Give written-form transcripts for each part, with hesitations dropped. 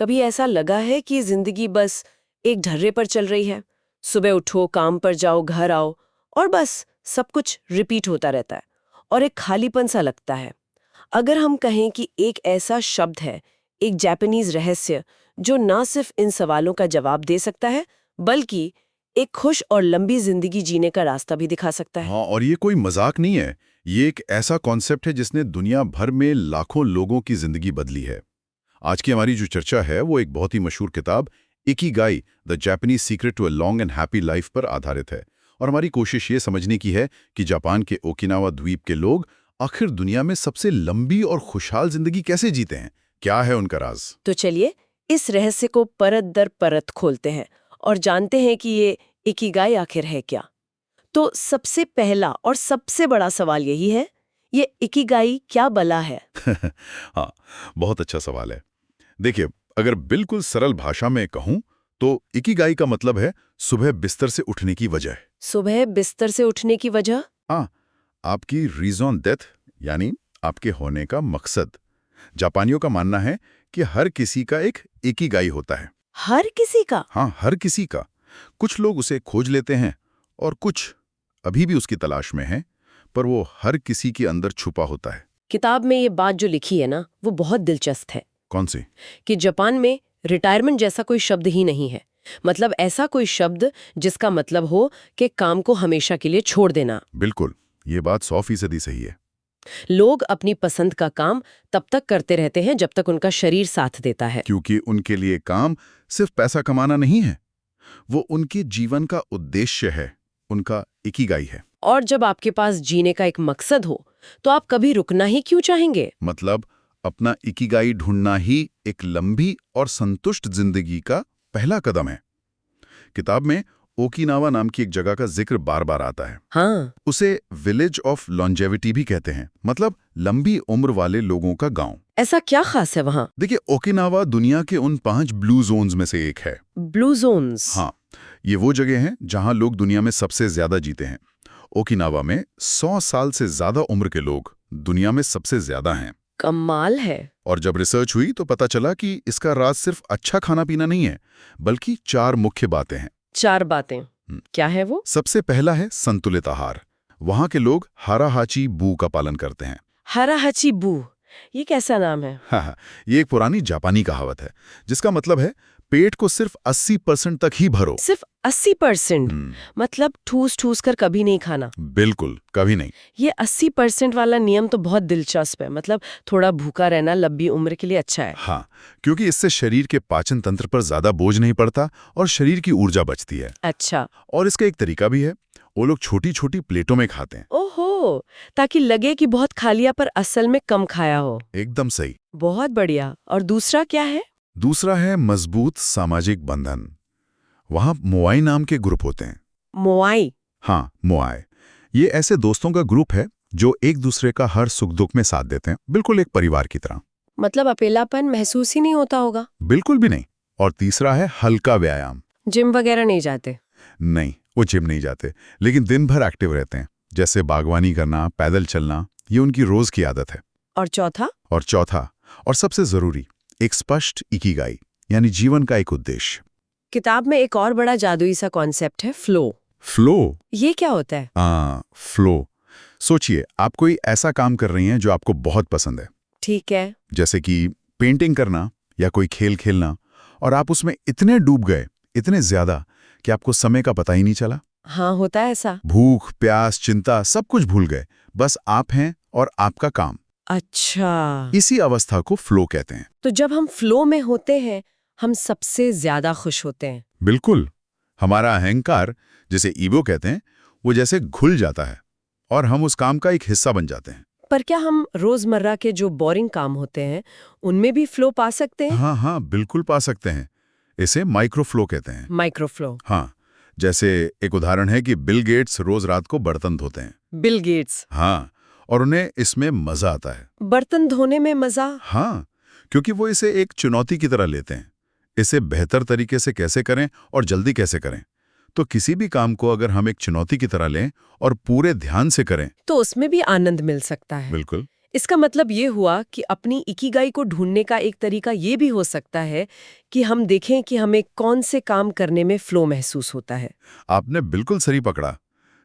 कभी ऐसा लगा है कि जिंदगी बस एक ढर्रे पर चल रही है? सुबह उठो, काम पर जाओ, घर आओ और बस सब कुछ रिपीट होता रहता है और एक खालीपन सा लगता है। अगर हम कहें कि एक ऐसा शब्द है, एक जापानीज रहस्य जो ना सिर्फ इन सवालों का जवाब दे सकता है बल्कि एक खुश और लंबी जिंदगी जीने का रास्ता भी दिखा सकता है। हाँ, और ये कोई मजाक नहीं है। ये एक ऐसा कॉन्सेप्ट है जिसने दुनिया भर में लाखों लोगों की जिंदगी बदली है। आज की हमारी जो चर्चा है वो एक बहुत ही मशहूर किताब Ikigai the Japanese secret to a long and happy life पर आधारित है। और हमारी कोशिश ये समझने की है कि जापान के ओकिनावा द्वीप के लोग आखिर दुनिया में सबसे लंबी और खुशहाल जिंदगी कैसे जीते हैं, क्या है उनका राज। तो चलिए इस रहस्य को परत दर परत खोलते हैं और जानते हैं कि ये इकिगाई आखिर है क्या। तो सबसे पहला और सबसे बड़ा सवाल यही है, ये इकिगाई क्या बला है? हाँ, बहुत अच्छा सवाल है। देखिए, अगर बिल्कुल सरल भाषा में कहूं तो इकिगाई का मतलब है सुबह बिस्तर से उठने की वजह। सुबह बिस्तर से उठने की वजह? हाँ, आपकी रीजन डेथ यानी आपके होने का मकसद। जापानियों का मानना है कि हर किसी का एक इकिगाई होता है। हर किसी का? हाँ, हर किसी का। कुछ लोग उसे खोज लेते हैं और कुछ अभी भी उसकी तलाश में हैं, पर वो हर किसी के अंदर छुपा होता है। किताब में ये बात जो लिखी है ना, वो बहुत दिलचस्प है। कौन सी? कि जापान में रिटायरमेंट जैसा कोई शब्द ही नहीं है। मतलब ऐसा कोई शब्द जिसका मतलब हो कि काम को हमेशा के लिए छोड़ देना। बिल्कुल, ये बात 100% सही है। लोग अपनी पसंद का काम तब तक करते रहते हैं जब तक उनका शरीर साथ देता है। क्योंकि उनके लिए काम सिर्फ पैसा कमाना नहीं है, वो उनके जीवन का उद्देश्य है, उनका इकिगाई है। और जब आपके पास जीने का एक मकसद हो तो आप कभी रुकना ही क्यों चाहेंगे? मतलब अपना इकिगाई ढूंढना ही एक लंबी और संतुष्ट जिंदगी का पहला कदम है। किताब में ओकिनावा नाम की एक जगह का जिक्र बार बार आता है। हाँ। उसे विलेज ऑफ लॉन्जेविटी भी कहते हैं, मतलब लंबी उम्र वाले लोगों का गांव। ऐसा क्या खास है वहाँ? देखिए, ओकिनावा दुनिया के उन 5 ब्लू जोन्स में से एक है। Blue zones? हाँ, ये वो जगह हैं जहां लोग दुनिया में सबसे ज्यादा जीते हैं। ओकिनावा में 100 साल से ज्यादा उम्र के लोग दुनिया में सबसे ज्यादा हैं। कमाल है। और जब रिसर्च हुई तो पता चला कि इसका राज सिर्फ अच्छा खाना पीना नहीं है, बल्कि 4 मुख्य बातें हैं। 4 बातें? क्या है वो? सबसे पहला है संतुलित आहार। वहां के लोग हाराहाची बू का पालन करते हैं। हाराहाची बू, ये कैसा नाम है? हाँ, ये एक पुरानी जापानी कहावत है जिसका मतलब है पेट को सिर्फ 80% तक ही भरो। सिर्फ 80%? मतलब ठूस ठूस कर कभी नहीं खाना? बिल्कुल, कभी नहीं। ये 80% वाला नियम तो बहुत दिलचस्प है। मतलब थोड़ा भूखा रहना लंबी उम्र के लिए अच्छा है। हाँ, क्योंकि इससे शरीर के पाचन तंत्र पर ज्यादा बोझ नहीं पड़ता और शरीर की ऊर्जा बचती है। अच्छा। और इसका एक तरीका भी है, वो लोग छोटी छोटी प्लेटों में खाते हैं। ओहो, ताकि लगे कि बहुत खा लिया पर असल में कम खाया हो। एकदम सही। बहुत बढ़िया। और दूसरा क्या है? दूसरा है मजबूत सामाजिक बंधन। वहां मोआई नाम के ग्रुप होते हैं। मोआई? हाँ, मोआई। ये ऐसे दोस्तों का ग्रुप है जो एक दूसरे का हर सुख दुख में साथ देते हैं, बिल्कुल एक परिवार की तरह। मतलब अकेलापन महसूस ही नहीं होता होगा? बिल्कुल भी नहीं। और तीसरा है हल्का व्यायाम। जिम वगैरह नहीं जाते? नहीं, वो जिम नहीं जाते, लेकिन दिन भर एक्टिव रहते हैं, जैसे बागवानी करना, पैदल चलना, ये उनकी रोज की आदत है। और चौथा? और चौथा और सबसे जरूरी, एक स्पष्ट इकिगाई यानी जीवन का एक उद्देश्य। किताब में एक और बड़ा जादुई सा कॉन्सेप्ट है, फ्लो। फ्लो? ये क्या होता है? फ्लो। सोचिए, आप कोई ऐसा काम कर रही हैं जो आपको बहुत पसंद है। ठीक है। जैसे कि पेंटिंग करना या कोई खेल खेलना, और आप उसमें इतने डूब गए, इतने ज्यादा कि आपको समय का पता ही नहीं चला। हाँ, होता है ऐसा। भूख, प्यास, चिंता सब कुछ भूल गए, बस आप हैं और आपका काम। अच्छा। इसी अवस्था को फ्लो कहते हैं। तो जब हम फ्लो में होते हैं हम सबसे ज्यादा खुश होते हैं। बिल्कुल। हमारा अहंकार, जिसे ईगो कहते हैं, वो जैसे घुल जाता है और हम उस काम का एक हिस्सा बन जाते हैं। पर क्या हम रोजमर्रा के जो बोरिंग काम होते हैं उनमें भी फ्लो पा सकते हैं? हाँ, बिल्कुल पा सकते हैं। इसे माइक्रो फ्लो कहते हैं। Micro flow? हाँ, जैसे एक उदाहरण है कि बिल गेट्स रोज रात को बर्तन धोते हैं। Bill Gates? हाँ, और उन्हें इसमें मजा आता है। बर्तन धोने में मजा? हाँ, क्योंकि वो इसे एक चुनौती की तरह लेते हैं। इसे बेहतर तरीके से कैसे करें और जल्दी कैसे करें। तो किसी भी काम को अगर हम एक चुनौती की तरह लें और पूरे ध्यान से करें तो उसमें भी आनंद मिल सकता है। बिल्कुल। इसका मतलब ये हुआ कि अपनी इकिगाई को ढूंढने का एक तरीका ये भी हो सकता है कि हम देखें कि हमें कौन से काम करने में फ्लो महसूस होता है। आपने बिल्कुल सही पकड़ा।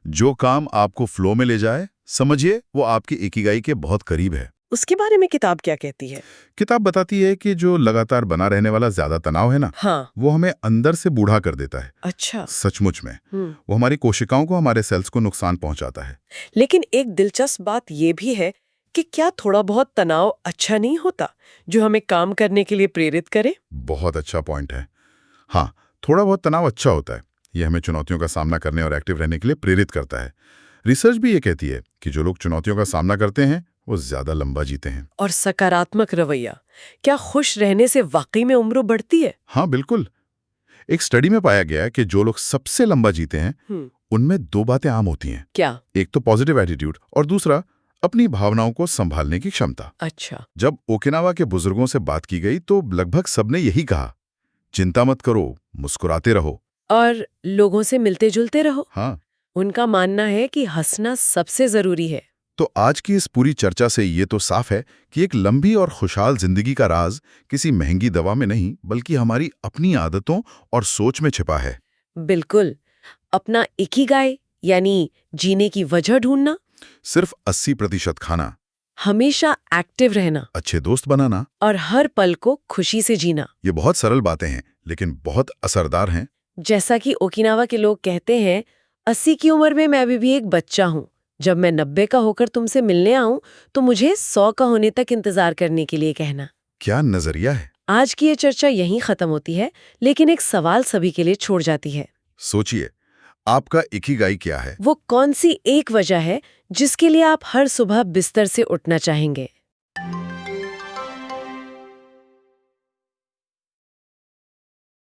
जो काम आपको फ्लो में ले जाए, समझिए वो आपकी इकिगाई के बहुत करीब है। उसके बारे में किताब क्या कहती है? किताब बताती है कि जो लगातार बना रहने वाला ज्यादा तनाव है ना, हाँ। वो हमें अंदर से बूढ़ा कर देता है। अच्छा। सचमुच में वो हमारी कोशिकाओं को, हमारे सेल्स को नुकसान पहुंचाता है। लेकिन एक दिलचस्प बात ये भी है कि क्या थोड़ा बहुत तनाव अच्छा नहीं होता, जो हमें काम करने के लिए प्रेरित करे? बहुत अच्छा पॉइंट है। हाँ, थोड़ा बहुत तनाव अच्छा होता है। ये हमें चुनौतियों का सामना करने और एक्टिव रहने के लिए प्रेरित करता है। रिसर्च भी ये कहती है कि जो लोग चुनौतियों का सामना करते हैं वो ज्यादा लंबा जीते हैं। और सकारात्मक रवैया, क्या खुश रहने से वाकई में उम्र बढ़ती है? हाँ बिल्कुल। एक स्टडी में पाया गया कि जो लोग सबसे लंबा जीते हैं उनमें 2 बातें आम होती हैं। क्या? एक तो पॉजिटिव एटीट्यूड और दूसरा अपनी भावनाओं को संभालने की क्षमता। अच्छा। जब ओकिनावा के बुजुर्गों से बात की गई तो लगभग सबने यही कहा, चिंता मत करो, मुस्कुराते रहो। और लोगों से मिलते जुलते रहो। हाँ, उनका मानना है कि हंसना सबसे जरूरी है। तो आज की इस पूरी चर्चा से ये तो साफ है कि एक लंबी और खुशहाल जिंदगी का राज किसी महंगी दवा में नहीं, बल्कि हमारी अपनी आदतों और सोच में छिपा है। बिल्कुल। अपना इकिगाई यानी जीने की वजह ढूंढना, सिर्फ 80% खाना, हमेशा एक्टिव रहना अच्छे दोस्त बनाना, और हर पल को खुशी से जीना। ये बहुत सरल बातें हैं लेकिन बहुत असरदार हैं। जैसा कि ओकिनावा के लोग कहते हैं, 80 की उम्र में मैं अभी भी एक बच्चा हूँ। जब मैं 90 का होकर तुमसे मिलने आऊं तो मुझे 100 का होने तक इंतजार करने के लिए कहना। क्या नजरिया है। आज की ये चर्चा यहीं खत्म होती है, लेकिन एक सवाल सभी के लिए छोड़ जाती है। सोचिए, आपका इकिगाई क्या है? वो कौन सी एक वजह है जिसके लिए आप हर सुबह बिस्तर से उठना चाहेंगे?